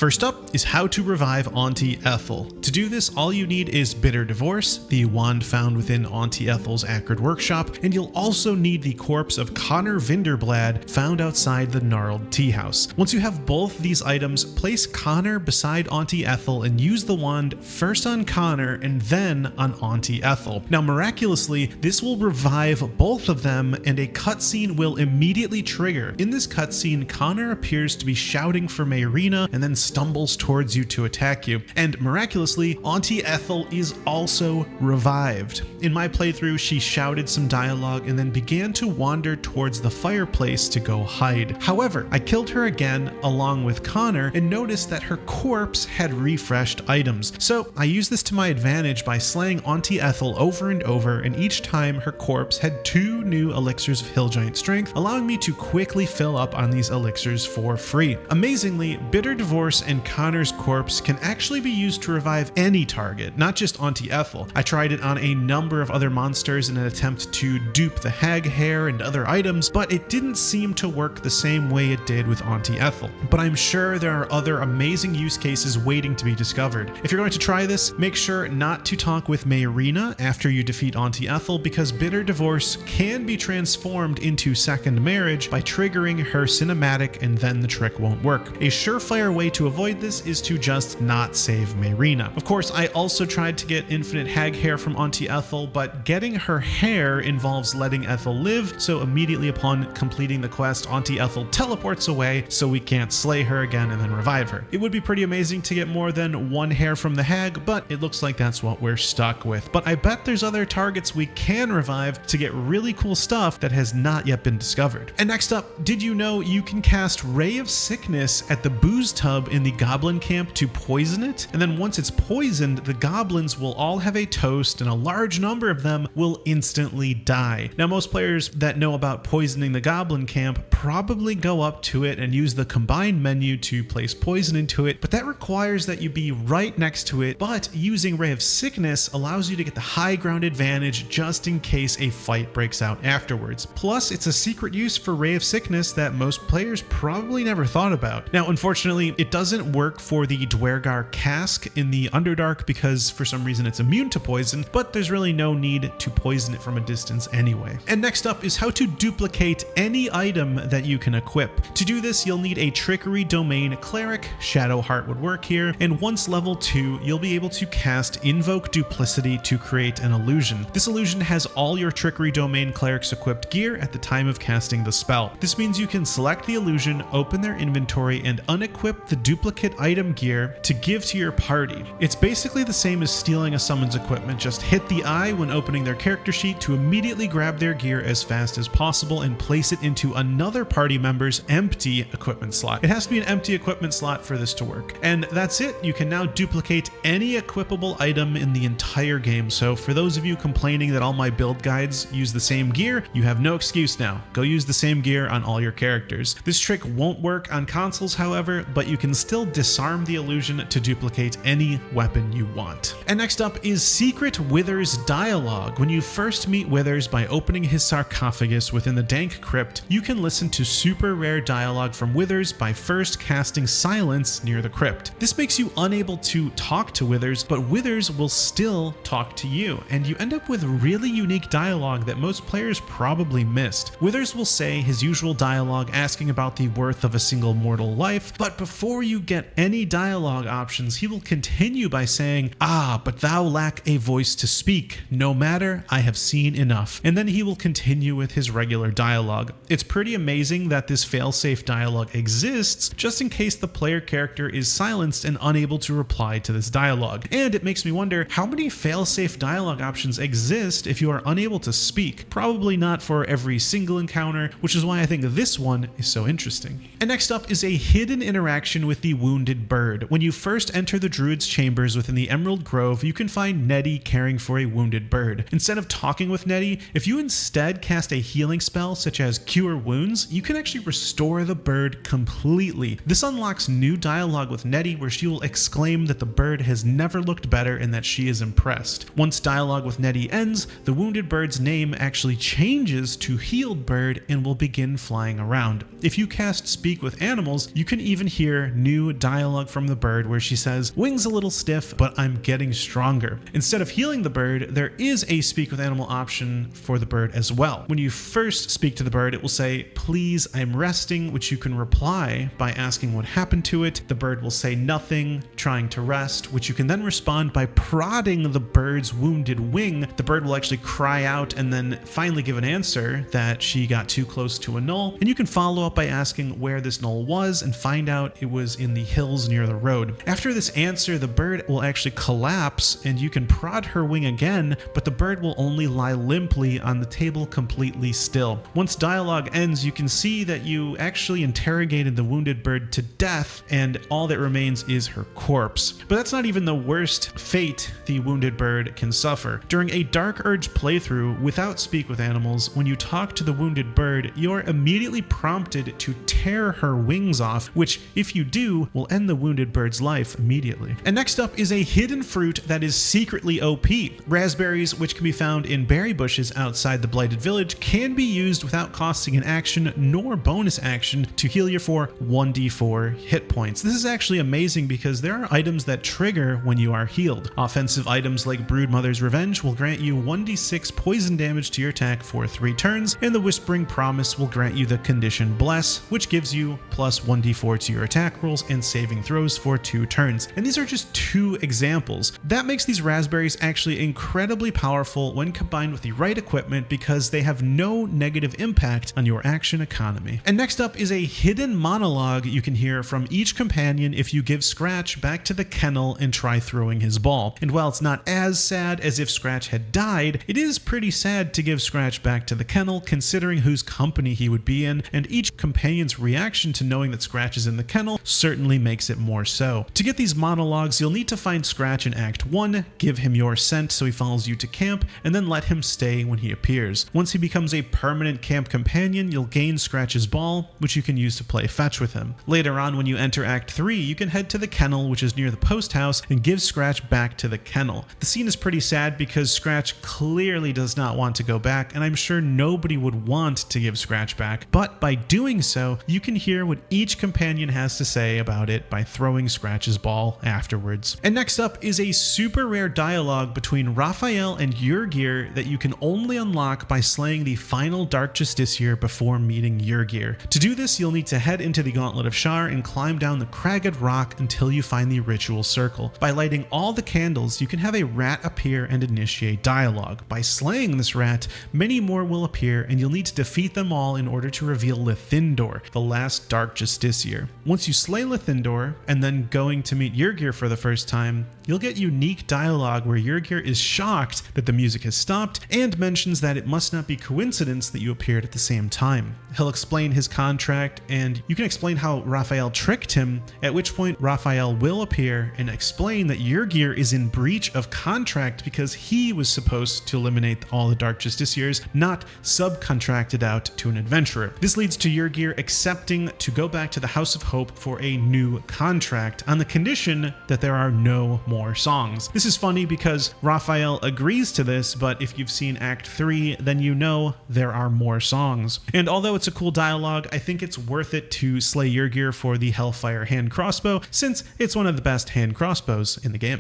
First up is how to revive Auntie Ethel. To do this, all you need is Bitter Divorce, the wand found within Auntie Ethels Acrid Workshop, and you'll also need the corpse of Connor Vinderblad found outside the Gnarled Teahouse. Once you have both these items, place Connor beside Auntie Ethel and use the wand first on Connor and then on Auntie Ethel. Now miraculously, this will revive both of them and a cutscene will immediately trigger. In this cutscene, Connor appears to be shouting for Mayrina and then stumbles towards you to attack you. And miraculously, Auntie Ethel is also revived. In my playthrough, she shouted some dialogue and then began to wander towards the fireplace to go hide. However, I killed her again along with Connor and noticed that her corpse had refreshed items. So I used this to my advantage by slaying Auntie Ethel over and over, and each time her corpse had 2 new elixirs of Hill Giant Strength, allowing me to quickly fill up on these elixirs for free. Amazingly, Bitter Divorce and Connor's corpse can actually be used to revive any target, not just Auntie Ethel. I tried it on a number of other monsters in an attempt to dupe the hag hair and other items, but it didn't seem to work the same way it did with Auntie Ethel. But I'm sure there are other amazing use cases waiting to be discovered. If you're going to try this, make sure not to talk with Mayrina after you defeat Auntie Ethel, because Bitter Divorce can be transformed into Second Marriage by triggering her cinematic, and then the trick won't work. A surefire way to avoid this is to just not save Mayrina. Of course, I also tried to get infinite hag hair from Auntie Ethel, but getting her hair involves letting Ethel live, so immediately upon completing the quest, Auntie Ethel teleports away, so we can't slay her again and then revive her. It would be pretty amazing to get more than 1 hair from the hag, but it looks like that's what we're stuck with. But I bet there's other targets we can revive to get really cool stuff that has not yet been discovered. And next up, did you know you can cast Ray of Sickness at the booze tub in the goblin camp to poison it? And then once it's poisoned, the goblins will all have a toast and a large number of them will instantly die. Now most players that know about poisoning the goblin camp probably go up to it and use the combined menu to place poison into it, but that requires that you be right next to it. But using Ray of Sickness allows you to get the high ground advantage just in case a fight breaks out afterwards. Plus, it's a secret use for Ray of Sickness that most players probably never thought about. Now, unfortunately, it doesn't work for the Dwergar cask in the Underdark because for some reason it's immune to poison, but there's really no need to poison it from a distance anyway. And next up is how to duplicate any item that you can equip. To do this, you'll need a Trickery Domain Cleric. Shadowheart would work here, and once level 2, you'll be able to cast Invoke Duplicity to create an illusion. This illusion has all your Trickery Domain Cleric's equipped gear at the time of casting the spell. This means you can select the illusion, open their inventory, and unequip the duplicate item gear to give to your party. It's basically the same as stealing a summon's equipment. Just hit the eye when opening their character sheet to immediately grab their gear as fast as possible and place it into another party member's empty equipment slot. It has to be an empty equipment slot for this to work. And that's it. You can now duplicate any equipable item in the entire game. So for those of you complaining that all my build guides use the same gear, you have no excuse now. Go use the same gear on all your characters. This trick won't work on consoles, however, but you can still disarm the illusion to duplicate any weapon you want. And next up is Secret Withers dialogue. When you first meet Withers by opening his sarcophagus within the dank crypt, you can listen to super rare dialogue from Withers by first casting Silence near the crypt. This makes you unable to talk to Withers, but Withers will still talk to you, and you end up with really unique dialogue that most players probably missed. Withers will say his usual dialogue asking about the worth of a single mortal life, but before you get any dialogue options, he will continue by saying, "Ah, but thou lack a voice to speak. No matter, I have seen enough." And then he will continue with his regular dialogue. It's pretty amazing that this failsafe dialogue exists, just in case the player character is silenced and unable to reply to this dialogue. And it makes me wonder how many failsafe dialogue options exist if you are unable to speak. Probably not for every single encounter, which is why I think this one is so interesting. And next up is a hidden interaction with the wounded bird. When you first enter the druid's chambers within the Emerald Grove, you can find Nettie caring for a wounded bird. Instead of talking with Nettie, if you instead cast a healing spell such as Cure Wounds, you can actually restore the bird completely. This unlocks new dialogue with Nettie where she will exclaim that the bird has never looked better and that she is impressed. Once dialogue with Nettie ends, the wounded bird's name actually changes to Healed Bird and will begin flying around. If you cast Speak with Animals, you can even hear new new dialogue from the bird where she says, "Wings a little stiff, but I'm getting stronger." Instead of healing the bird, there is a speak with animal option for the bird as well. When you first speak to the bird, it will say, "Please, I'm resting," which you can reply by asking what happened to it. The bird will say nothing, trying to rest, which you can then respond by prodding the bird's wounded wing. The bird will actually cry out and then finally give an answer that she got too close to a knoll, and you can follow up by asking where this knoll was and find out it was in the hills near the road. After this answer, the bird will actually collapse and you can prod her wing again, but the bird will only lie limply on the table completely still. Once dialogue ends, you can see that you actually interrogated the wounded bird to death and all that remains is her corpse. But that's not even the worst fate the wounded bird can suffer. During a Dark Urge playthrough without speak with animals, when you talk to the wounded bird, you're immediately prompted to tear her wings off, which if you do, will end the wounded bird's life immediately. And next up is a hidden fruit that is secretly OP. Raspberries, which can be found in berry bushes outside the Blighted Village, can be used without costing an action nor bonus action to heal you for 1d4 hit points. This is actually amazing because there are items that trigger when you are healed. Offensive items like Broodmother's Revenge will grant you 1d6 poison damage to your attack for 3 turns, and the Whispering Promise will grant you the condition Bless, which gives you plus 1d4 to your attack rolls and saving throws for 2 turns. And these are just 2 examples. That makes these raspberries actually incredibly powerful when combined with the right equipment because they have no negative impact on your action economy. And next up is a hidden monologue you can hear from each companion if you give Scratch back to the kennel and try throwing his ball. And while it's not as sad as if Scratch had died, it is pretty sad to give Scratch back to the kennel considering whose company he would be in, and each companion's reaction to knowing that Scratch is in the kennel certainly makes it more so. To get these monologues, you'll need to find Scratch in Act 1, give him your scent so he follows you to camp, and then let him stay when he appears. Once he becomes a permanent camp companion, you'll gain Scratch's ball, which you can use to play fetch with him. Later on, when you enter Act 3, you can head to the kennel, which is near the post house, and give Scratch back to the kennel. The scene is pretty sad because Scratch clearly does not want to go back, and I'm sure nobody would want to give Scratch back, but by doing so, you can hear what each companion has to say about it by throwing Scratch's ball afterwards. And next up is a super rare dialogue between Raphael and Yurgir that you can only unlock by slaying the final Dark Justiciar before meeting Yurgir. To do this, you'll need to head into the Gauntlet of Shar and climb down the cragged rock until you find the ritual circle. By lighting all the candles, you can have a rat appear and initiate dialogue. By slaying this rat, many more will appear and you'll need to defeat them all in order to reveal Lithindor, the last Dark Justiciar. Once you slay Lithindor, and then going to meet Yurgir for the first time, you'll get unique dialogue where Yurgir is shocked that the music has stopped and mentions that it must not be coincidence that you appeared at the same time. He'll explain his contract and you can explain how Raphael tricked him, at which point Raphael will appear and explain that Yurgir is in breach of contract because he was supposed to eliminate all the Dark Justiciars, not subcontracted out to an adventurer. This leads to Yurgir accepting to go back to the House of Hope for a new contract on the condition that there are no more songs. This is funny because Raphael agrees to this, but if you've seen Act 3, then you know there are more songs. And although it's a cool dialogue, I think it's worth it to slay Yurgir for the Hellfire hand crossbow, since it's one of the best hand crossbows in the game.